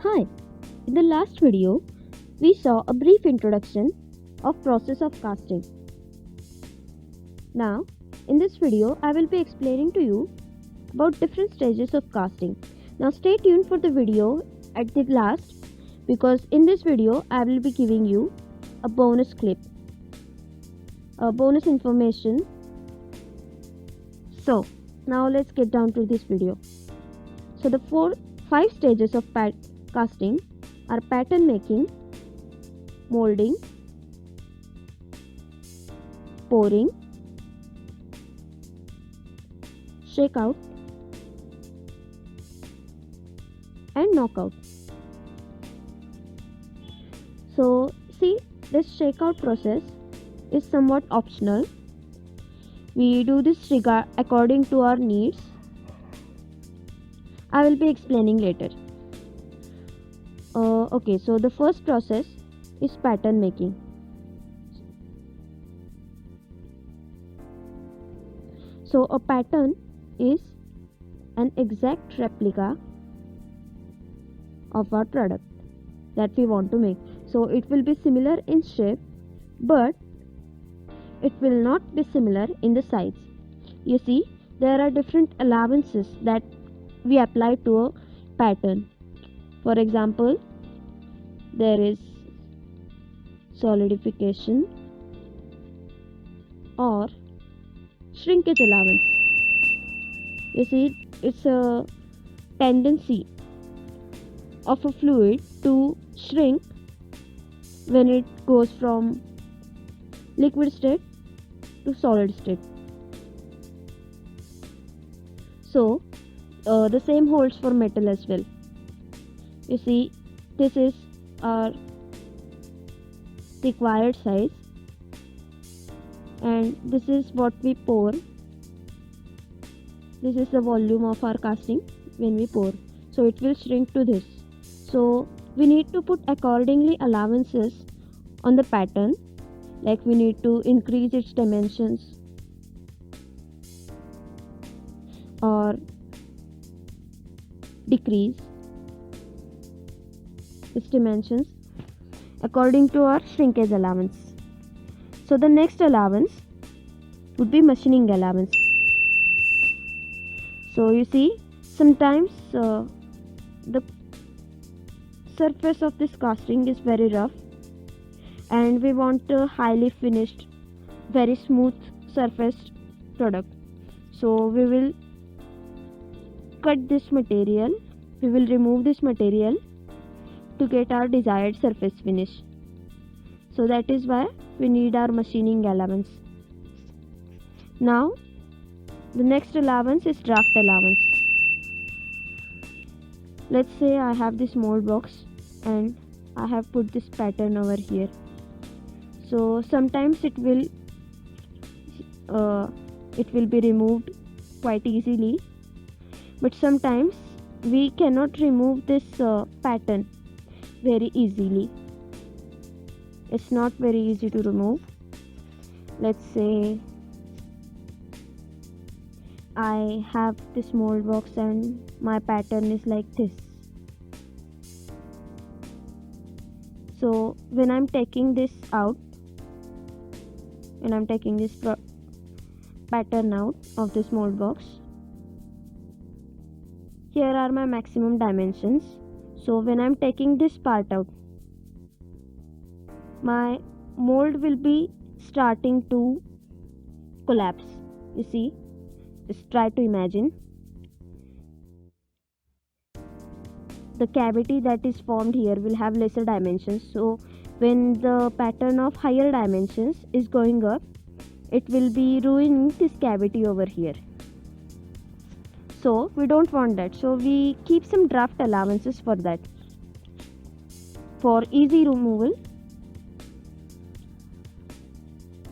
Hi, in the last video, we saw a brief introduction of process of casting. Now, in this video, I will be explaining to you about different stages of casting. Now, stay tuned for the video at the last because in this video, I will be giving you a bonus clip, a bonus information. So, now let's get down to this video. So, the 5 stages of casting are pattern making, molding, pouring, shakeout, and knockout. So, see, this shakeout process is somewhat optional. We do this according to our needs. I will be explaining later. Okay, so the first process is pattern making. So a pattern is an exact replica of our product that we want to make. So it will be similar in shape, but it will not be similar in the size. You see, there are different allowances that we apply to a pattern. For example, there is solidification or shrinkage allowance. You see, it's a tendency of a fluid to shrink when it goes from liquid state to solid state. So, the same holds for metal as well. You see, this is our required size, and this is what we pour. This is the volume of our casting when we pour. So it will shrink to this. So we need to put accordingly allowances on the pattern, like we need to increase its dimensions or decrease its dimensions according to our shrinkage allowance. So the next allowance would be machining allowance. So you see, sometimes the surface of this casting is very rough and we want a highly finished, very smooth surfaced product. So we will cut this material, we will remove this material to get our desired surface finish. So that is why we need our machining allowance. Now the next allowance is draft allowance. Let's say I have this mold box and I have put this pattern over here. So sometimes it will be removed quite easily, but sometimes we cannot remove this pattern very easily. It's not very easy to remove. Let's say I have this mold box and my pattern is like this. So when I'm taking this out, when I'm taking this pattern out of this mold box, here are my maximum dimensions. So when I'm taking this part out, my mold will be starting to collapse. You see, just try to imagine the cavity that is formed here will have lesser dimensions. So when the pattern of higher dimensions is going up, it will be ruining this cavity over here. So we don't want that. So we keep some draft allowances for that, for easy removal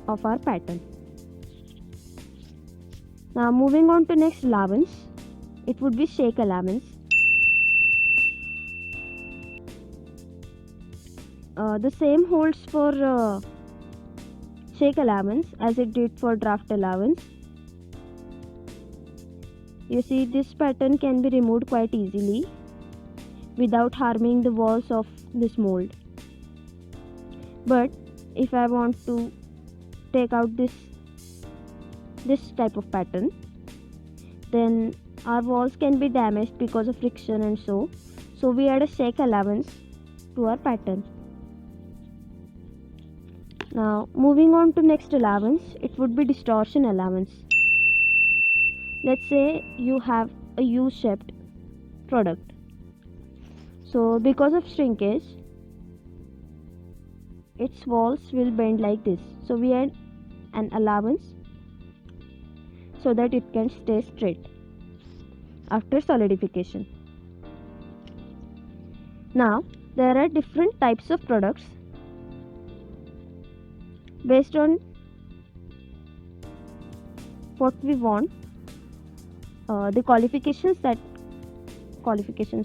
of our pattern. Now moving on to next allowance, it would be shake allowance. The same holds for shake allowance as it did for draft allowance. You see, this pattern can be removed quite easily without harming the walls of this mold. But if I want to take out this type of pattern, then our walls can be damaged because of friction, and so we add a shake allowance to our pattern. Now moving on to next allowance, it would be distortion allowance. Let's say you have a U-shaped product. So because of shrinkage, its walls will bend like this. So we add an allowance so that it can stay straight after solidification. Now there are different types of products based on what we want, the qualifications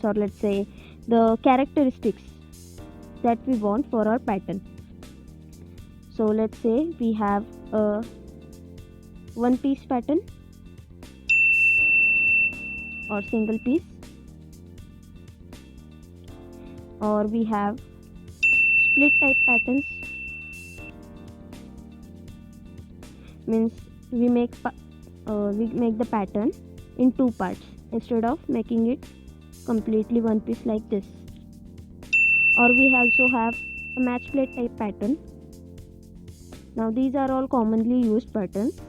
or let's say the characteristics that we want for our pattern. So let's say we have a one piece pattern or single piece, or we have split type patterns, means we make the pattern in two parts instead of making it completely one piece like this. Or we also have a match plate type pattern. Now these are all commonly used patterns.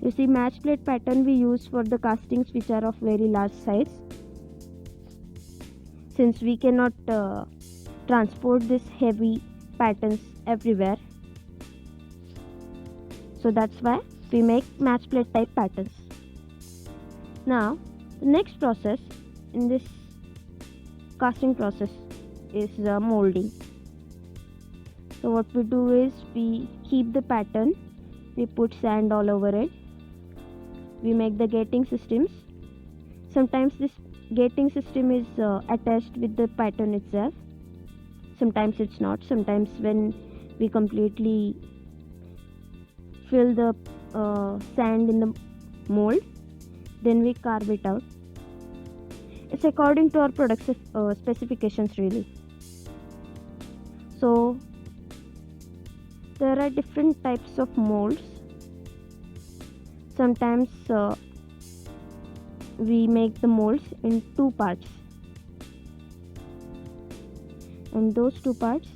You see, match plate pattern we use for the castings which are of very large size, since we cannot transport this heavy patterns everywhere. So that's why we make match plate type patterns. Now the next process in this casting process is molding. So what we do is we keep the pattern, we put sand all over it, we make the gating systems. Sometimes this gating system is attached with the pattern itself, sometimes it's not. Sometimes when we completely fill the sand in the mold, then we carve it out. It's according to our product specifications really. So there are different types of molds. Sometimes we make the molds in two parts, and those two parts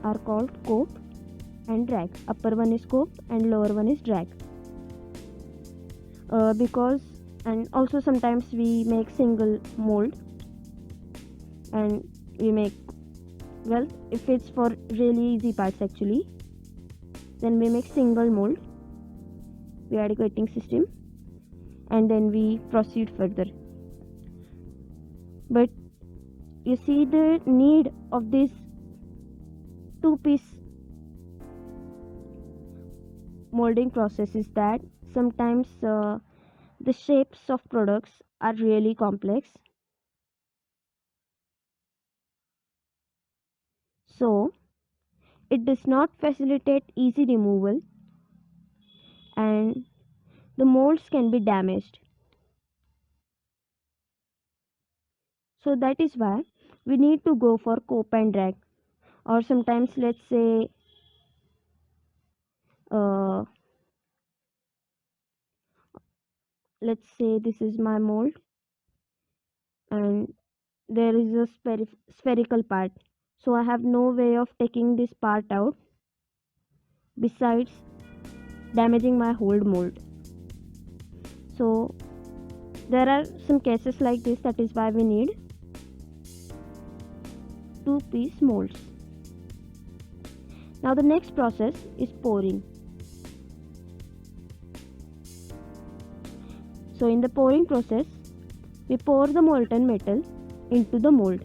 are called cope and drag. Upper one is cope and lower one is drag. And also sometimes we make single mold, and we make, well, if it's for really easy parts actually, then we make single mold, we add a gating system, and then we proceed further. But you see, the need of this two-piece molding process is that sometimes the shapes of products are really complex, so it does not facilitate easy removal and the molds can be damaged. So that is why we need to go for cope and drag. Or sometimes let's say this is my mold and there is a spherical part, so I have no way of taking this part out besides damaging my whole mold. So there are some cases like this, that is why we need two-piece molds. Now the next process is pouring. So in the pouring process, we pour the molten metal into the mold.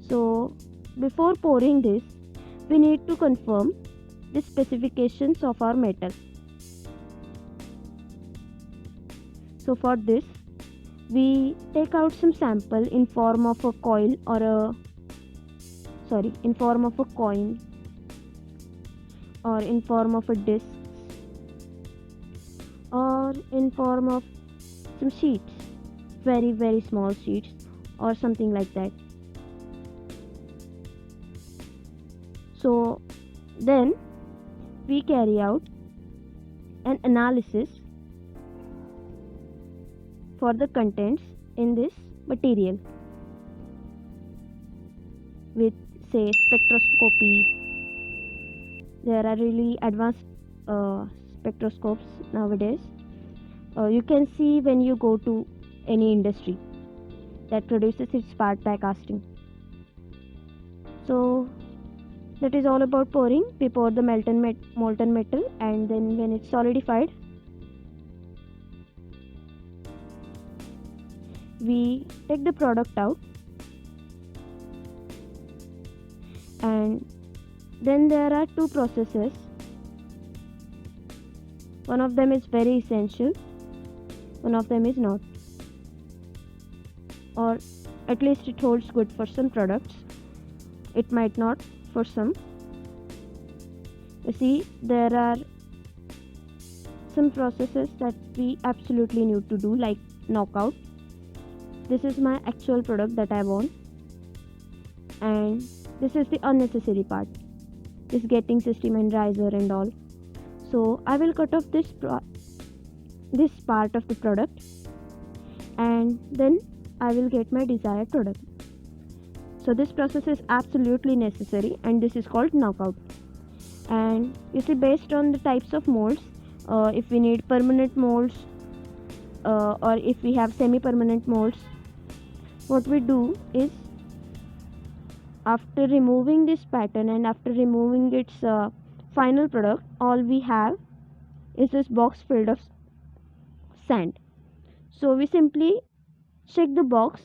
So before pouring this, we need to confirm the specifications of our metal. So for this, we take out some sample in form of a coil in form of a coin or in form of a disc. or in form of some sheets, very small sheets or something like that. So then we carry out an analysis for the contents in this material with, say, spectroscopy. There are really advanced spectroscopes nowadays. You can see when you go to any industry that produces its part by casting. So that is all about pouring. We pour the molten metal, and then when it's solidified, we take the product out, and then there are two processes. One of them is very essential, one of them is not, or at least it holds good for some products, it might not for some. You see, there are some processes that we absolutely need to do, like knockout. This is my actual product that I want, and this is the unnecessary part, this getting system and riser and all. So I will cut off this part of the product, and then I will get my desired product. So this process is absolutely necessary, and this is called knockout. And you see, based on the types of molds, if we need permanent molds or if we have semi-permanent molds, what we do is, after removing this pattern and after removing its final product, all we have is this box filled of sand. So we simply shake the box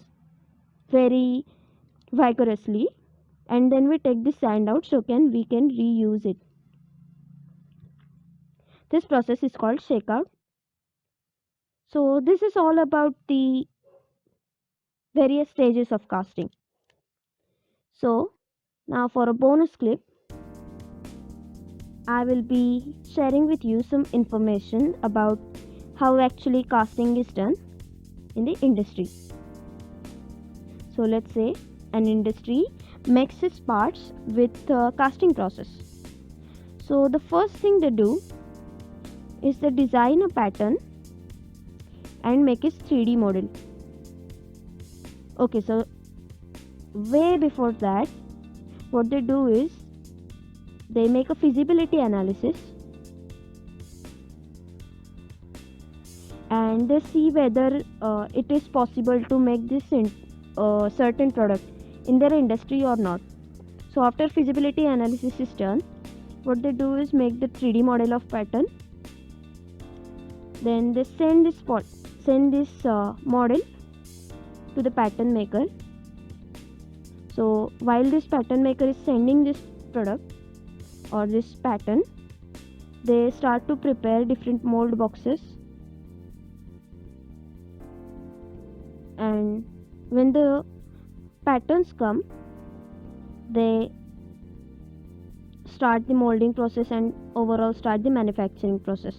very vigorously, and then we take the sand out so we can reuse it. This process is called shakeout. So this is all about the various stages of casting. So now for a bonus clip, I will be sharing with you some information about how actually casting is done in the industry. So let's say an industry makes its parts with casting process. So the first thing they do is they design a pattern and make a 3D model. Okay, so way before that, what they do is they make a feasibility analysis and they see whether it is possible to make this certain product in their industry or not. So after feasibility analysis is done, what they do is make the 3D model of pattern. Then they send this model to the pattern maker. So while this pattern maker is sending this product or this pattern, they start to prepare different mold boxes, and when the patterns come, they start the molding process and overall start the manufacturing process.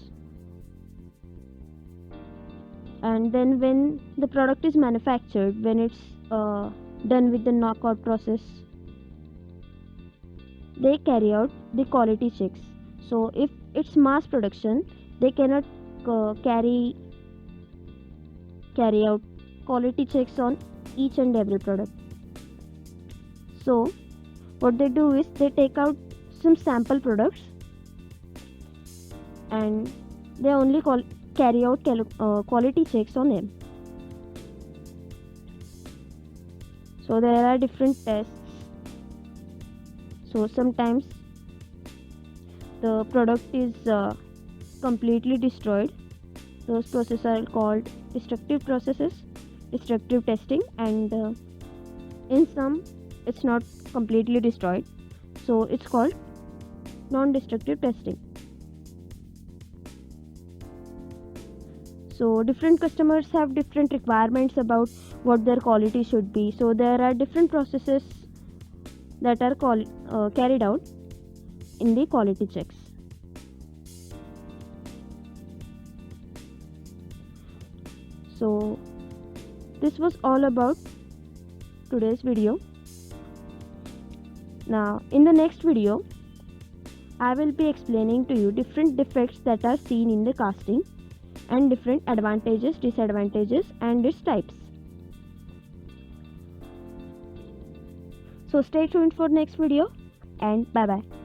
And then when the product is manufactured, when it's done with the knockout process, they carry out the quality checks. So if it's mass production, they cannot carry out quality checks on each and every product. So what they do is they take out some sample products and they only carry out quality checks on them. So there are different tests. So sometimes the product is completely destroyed. Those processes are called destructive processes, destructive testing, and in some it's not completely destroyed, so it's called non-destructive testing. So different customers have different requirements about what their quality should be. So there are different processes that are carried out in the quality checks. So this was all about today's video. Now in the next video I will be explaining to you different defects that are seen in the casting and different advantages, disadvantages and its types. So stay tuned for next video and bye bye.